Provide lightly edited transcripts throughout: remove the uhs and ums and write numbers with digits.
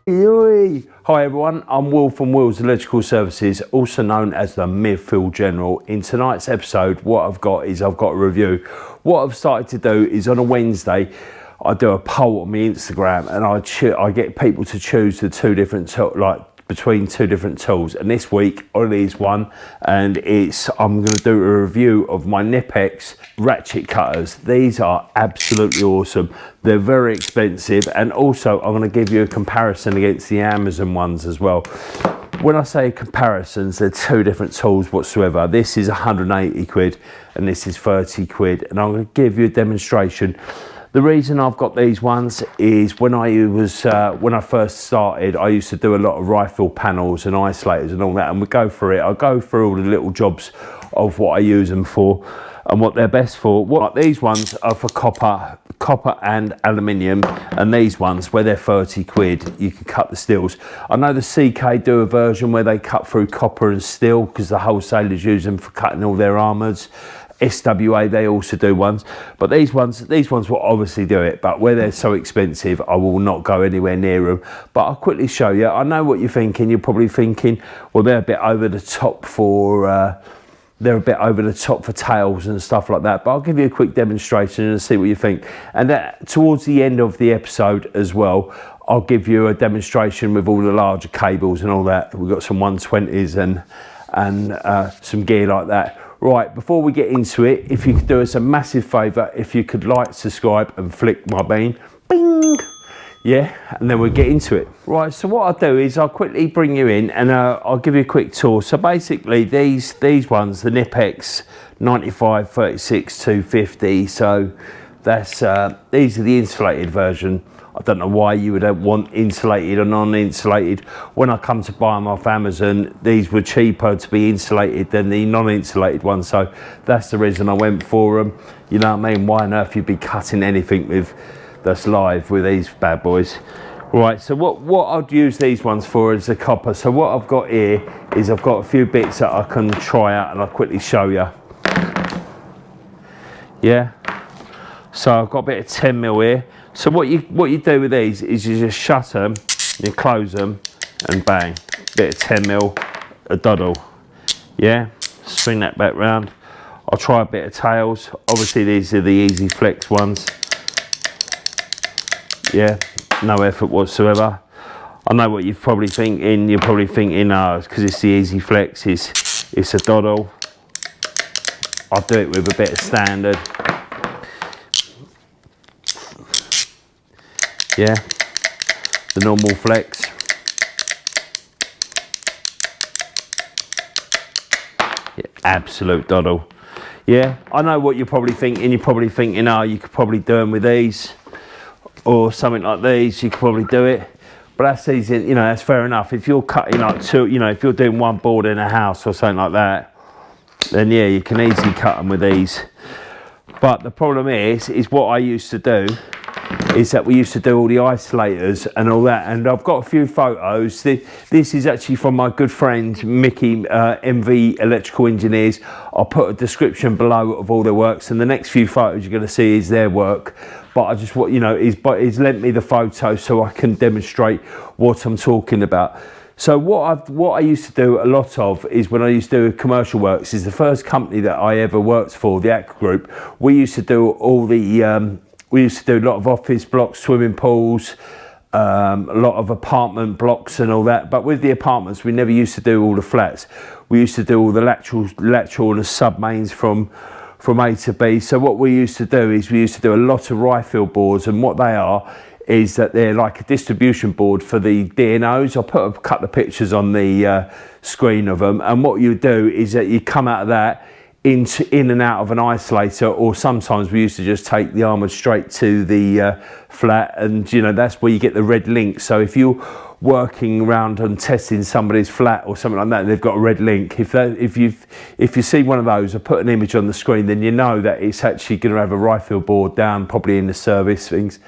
Hi everyone, I'm Will from Will's Electrical Services, also known as the Midfield General. In tonight's episode, what I've got a review. What I've started to do is on a Wednesday, I do a poll on my Instagram and I get people to choose the two different, between two different tools, and this week Ollie is one, and I'm going to do a review of my KNIPEX ratchet cutters. These are absolutely awesome. They're very expensive, and also I'm going to give you a comparison against the Amazon ones as well. When I say comparisons, they're two different tools whatsoever. This is 180 quid and this is 30 quid, and I'm going to give you a demonstration. The reason I've got these ones is when I first started, I used to do a lot of rifle panels and isolators and all that, and I go through all the little jobs of what I use them for and what they're best for. These ones are for copper and aluminium, and these ones where they're 30 quid, you can cut the steels. I know the CK do a version where they cut through copper and steel because the wholesalers use them for cutting all their armoureds. SWA, they also do ones, but these ones will obviously do it, but where they're so expensive, I will not go anywhere near them. But I'll quickly show you. I know what you're thinking. You're probably thinking, well, they're a bit over the top for tails and stuff like that, but I'll give you a quick demonstration and see what you think. And towards the end of the episode as well, I'll give you a demonstration with all the larger cables and all that. We've got some 120s and some gear like that. Right, before we get into it, if you could do us a massive favour, if you could like, subscribe and flick my bean, bing, yeah, and then we'll get into it. Right, so what I'll do is I'll quickly bring you in and I'll give you a quick tour. So basically these ones, the KNIPEX 95, 36, 250, so that's, these are the insulated version. I don't know why you would want insulated or non-insulated. When I come to buy them off Amazon, these were cheaper to be insulated than the non-insulated ones, so that's the reason I went for them. You know what I mean? Why on earth you'd be cutting anything that's live with these bad boys? Right, so what I'd use these ones for is the copper. So what I've got here is I've got a few bits that I can try out and I'll quickly show you. Yeah, so I've got a bit of 10mm here. So what you do with these is you just shut them, you close them, and bang, bit of 10mm, a doddle. Yeah, swing that back round. I'll try a bit of tails. Obviously these are the easy flex ones. Yeah, no effort whatsoever. I know what you're probably thinking. You're probably thinking, oh, because it's the easy flex, it's a doddle. I'll do it with a bit of standard. Yeah, the normal flex. Yeah, absolute doddle. Yeah, I know what you're probably thinking. You're probably thinking, oh, you could probably do them with these or something like these. You could probably do it, but that's easy. You know, that's fair enough. If you're cutting like two, you know, if you're doing one board in a house or something like that, then yeah, you can easily cut them with these. But the problem is what I used to do is that we used to do all the isolators and all that, and I've got a few photos. This is actually from my good friend Mickey, MV Electrical Engineers. I'll put a description below of all their works, and the next few photos you're going to see is their work. But I just want, you know, he's lent me the photo so I can demonstrate what I'm talking about. So what I used to do a lot of is when I used to do commercial works, is the first company that I ever worked for, the Aqua Group. We used to do all the we used to do a lot of office blocks, swimming pools, a lot of apartment blocks and all that. But with the apartments, we never used to do all the flats. We used to do all the lateral and the sub mains from A to B. So what we used to do is we used to do a lot of rifle boards, and what they are is that they're like a distribution board for the DNOs. I'll put a couple of pictures on the screen of them, and what you do is that you come out of that in and out of an isolator, or sometimes we used to just take the armoured straight to the flat, and you know, that's where you get the red link. So if you're working around and testing somebody's flat or something like that, and they've got a red link, if you see one of those, I put an image on the screen, then you know that it's actually going to have a rifle board down, probably in the service things.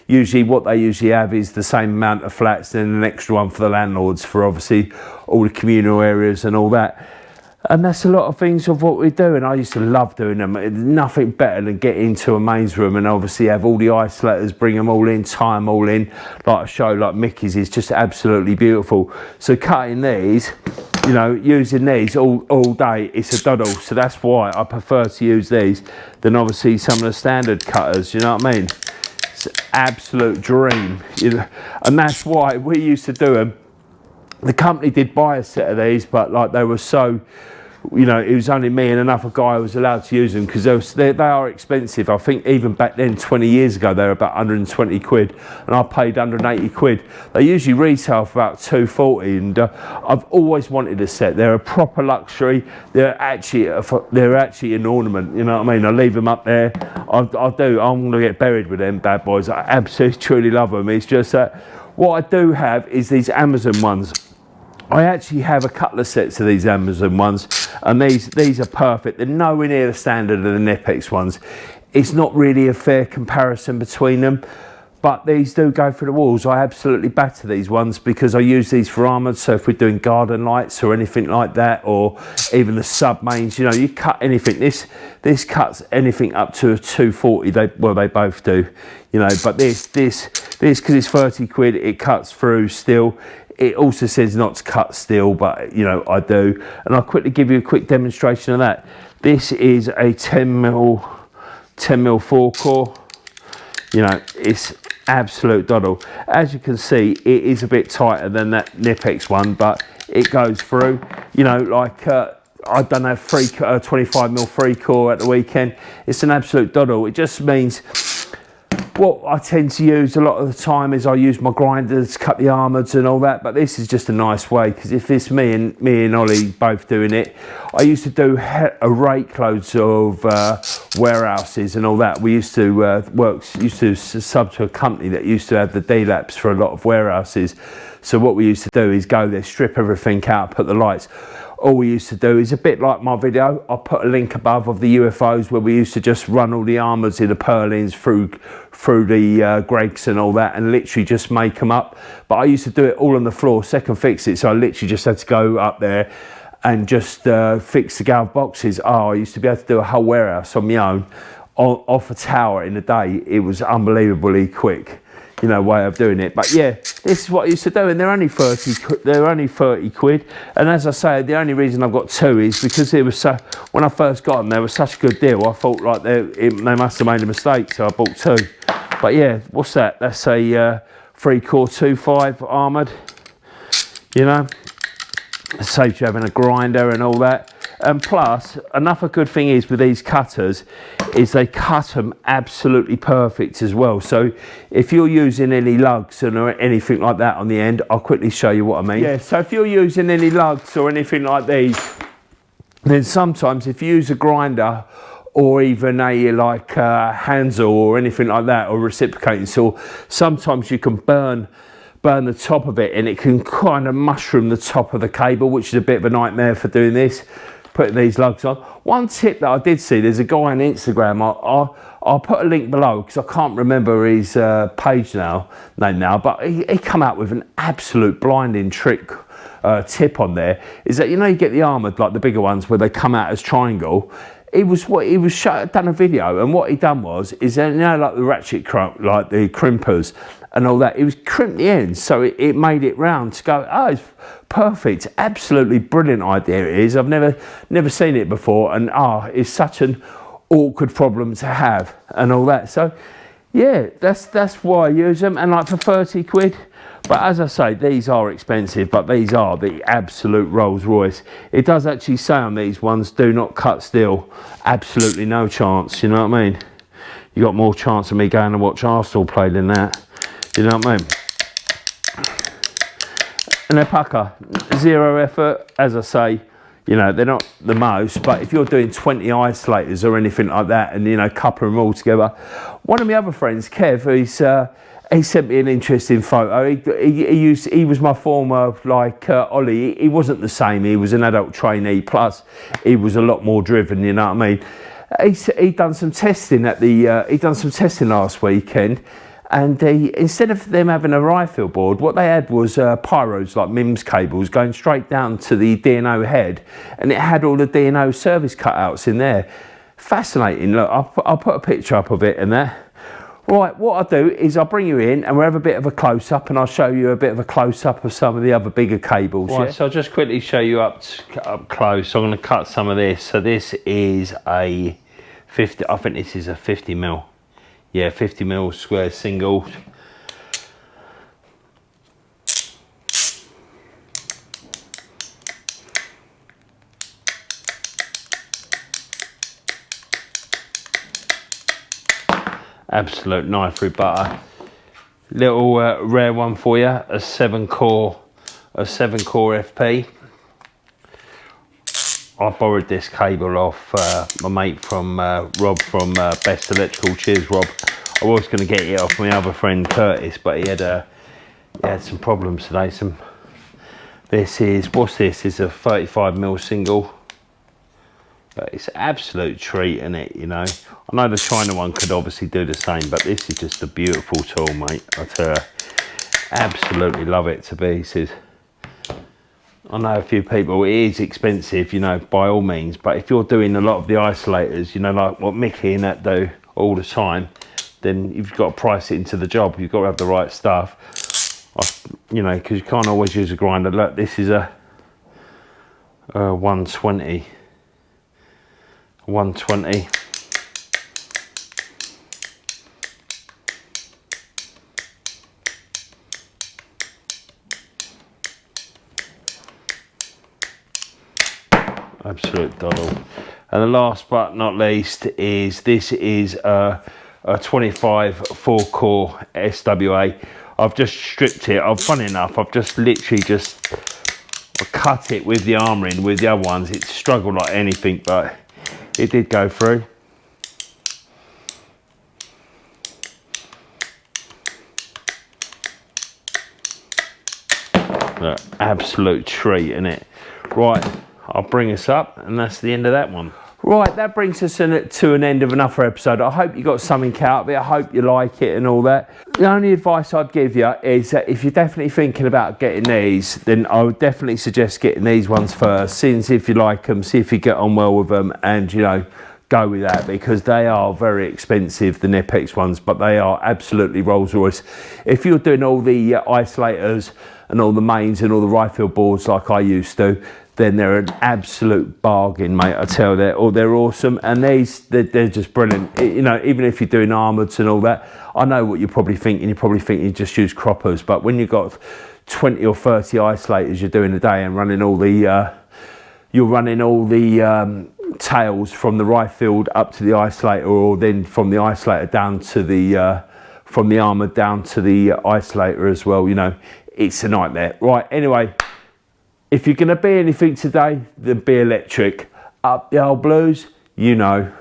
Usually what they usually have is the same amount of flats, then an extra one for the landlords, for obviously all the communal areas and all that. And that's a lot of things of what we do, and I used to love doing them. Nothing better than get into a mains room and obviously have all the isolators, bring them all in, tie them all in, like a show like Mickey's is just absolutely beautiful. So cutting these, you know, using these all day, it's a doddle. So that's why I prefer to use these than obviously some of the standard cutters, you know what I mean? It's an absolute dream, you know? And that's why we used to do them. The company did buy a set of these, but like they were so, you know, it was only me and another guy who was allowed to use them because they are expensive. I think even back then, 20 years ago, they were about 120 quid and I paid 180 quid. They usually retail for about 240, and I've always wanted a set. They're a proper luxury. They're actually an ornament, you know what I mean? I leave them up there. I'm going to get buried with them bad boys. I absolutely, truly love them. It's just that what I do have is these Amazon ones. I actually have a couple of sets of these Amazon ones, and these are perfect. They're nowhere near the standard of the KNIPEX ones. It's not really a fair comparison between them, but these do go through the walls. I absolutely batter these ones because I use these for armoured. So if we're doing garden lights or anything like that, or even the sub mains, you know, you cut anything. This cuts anything up to a 240. They both do, you know. But this because it's 30 quid, it cuts through still. It also says not to cut steel, but you know, I do. And I'll quickly give you a quick demonstration of that. This is a 10mm 4-core. You know, it's absolute doddle. As you can see, it is a bit tighter than that KNIPEX one, but it goes through. You know, like I done a 25mm 3-core at the weekend. It's an absolute doddle. It just means what I tend to use a lot of the time is I use my grinders to cut the armoureds and all that, but this is just a nice way, because if it's me and Ollie both doing it, I used to do a rake loads of warehouses and all that. We used to sub to a company that used to have the D-laps for a lot of warehouses. So what we used to do is go there, strip everything out, put the lights. All we used to do is a bit like my video. I'll put a link above of the UFOs where we used to just run all the armoureds in the purlins through the Gregs and all that, and literally just make them up. But I used to do it all on the floor, second fix it. So I literally just had to go up there and just fix the galv boxes. Oh, I used to be able to do a whole warehouse on my own off a tower in a day. It was unbelievably quick, you know, way of doing it. But yeah, this is what I used to do, and they're only 30 quid. And as I say, the only reason I've got two is because it was so, when I first got them, they were such a good deal. I thought like they must have made a mistake, so I bought two. But yeah, what's that? That's a 3-core 2.5 armoured, you know. It saves you having a grinder and all that. And plus, another good thing is with these cutters is they cut them absolutely perfect as well. So if you're using any lugs or anything like that on the end, I'll quickly show you what I mean. Yeah, so if you're using any lugs or anything like these, then sometimes if you use a grinder or even a like hand saw or anything like that, or reciprocating saw, sometimes you can burn the top of it, and it can kind of mushroom the top of the cable, which is a bit of a nightmare for doing this, putting these lugs on. One tip that I did see, there's a guy on Instagram, I'll put a link below because I can't remember his page name now, but he come out with an absolute blinding trick tip on there, is that, you know, you get the armoured, like the bigger ones where they come out as triangle. Done a video, and what he done was, is, you know, like the ratchet like the crimpers and all that, it was crimped the ends, so it made it round to go. Oh, it's perfect, absolutely brilliant idea it is. I've never seen it before, and it's such an awkward problem to have and all that. So yeah, that's why I use them, and like for 30 quid. But as I say, these are expensive, but these are the absolute Rolls Royce. It does actually say on these ones, do not cut steel. Absolutely no chance, you know what I mean? You got more chance of me going to watch Arsenal play than that, you know what I mean? And they're pucker, zero effort, as I say. You know, they're not the most, but if you're doing 20 isolators or anything like that, and, you know, couple them all together. One of my other friends, Kev, he sent me an interesting photo. He was my former, like, Ollie. He wasn't the same. He was an adult trainee, plus he was a lot more driven, you know what I mean? He done some testing at the, he done some testing last weekend, And instead of them having a rifle board, what they had was pyros, like MIMS cables, going straight down to the D&O head, and it had all the D&O service cutouts in there. Fascinating. Look, I'll put a picture up of it and that. Right, what I'll do is I'll bring you in and we'll have a bit of a close-up, and I'll show you a bit of a close-up of some of the other bigger cables. Right, yeah? So I'll just quickly show you up close. So I'm going to cut some of this. So this is a 50, I think this is a 50mm. Yeah, 50mm square single. Absolute knife through butter. Little rare one for you, a 7-core FP. I borrowed this cable off my mate from Rob from Best Electrical. Cheers, Rob. I was going to get it off my other friend Curtis, but he had some problems today. This is, what's this? It's a 35mm single. But it's an absolute treat, isn't it? You know, I know the China one could obviously do the same, but this is just a beautiful tool, mate. I tell you, absolutely love it to pieces. I know a few people, it is expensive, you know, by all means, but if you're doing a lot of the isolators, you know, like what Mickey and that do all the time, then you've got to price it into the job. You've got to have the right stuff, you know, because you can't always use a grinder. Look, this is a 120. Absolute doddle. And the last but not least is this is a 25 4-core SWA. I've just stripped it. Funny enough, I've just literally just cut it with the armouring. With the other ones, it struggled like anything, but it did go through. Look, absolute treat, isn't it? Right, I'll bring us up, and that's the end of that one. Right, that brings us to an end of another episode. I hope you got something out of it. I hope you like it and all that. The only advice I'd give you is that if you're definitely thinking about getting these, then I would definitely suggest getting these ones first. See if you like them, see if you get on well with them, and, you know, go with that, because they are very expensive, the KNIPEX ones, but they are absolutely Rolls Royce. If you're doing all the isolators and all the mains and all the rifle boards like I used to, then they're an absolute bargain, mate. I tell you, they're awesome, and they're just brilliant. You know, even if you're doing armoured and all that, I know what you're probably thinking. You're probably thinking you just use croppers, but when you've got 20 or 30 isolators you're doing a day and running all the, tails from the rifle up to the isolator, or then from the isolator down to the, from the armoured down to the isolator as well. You know, it's a nightmare. Right, anyway. If you're going to be anything today, then be electric. Up the old blues, you know.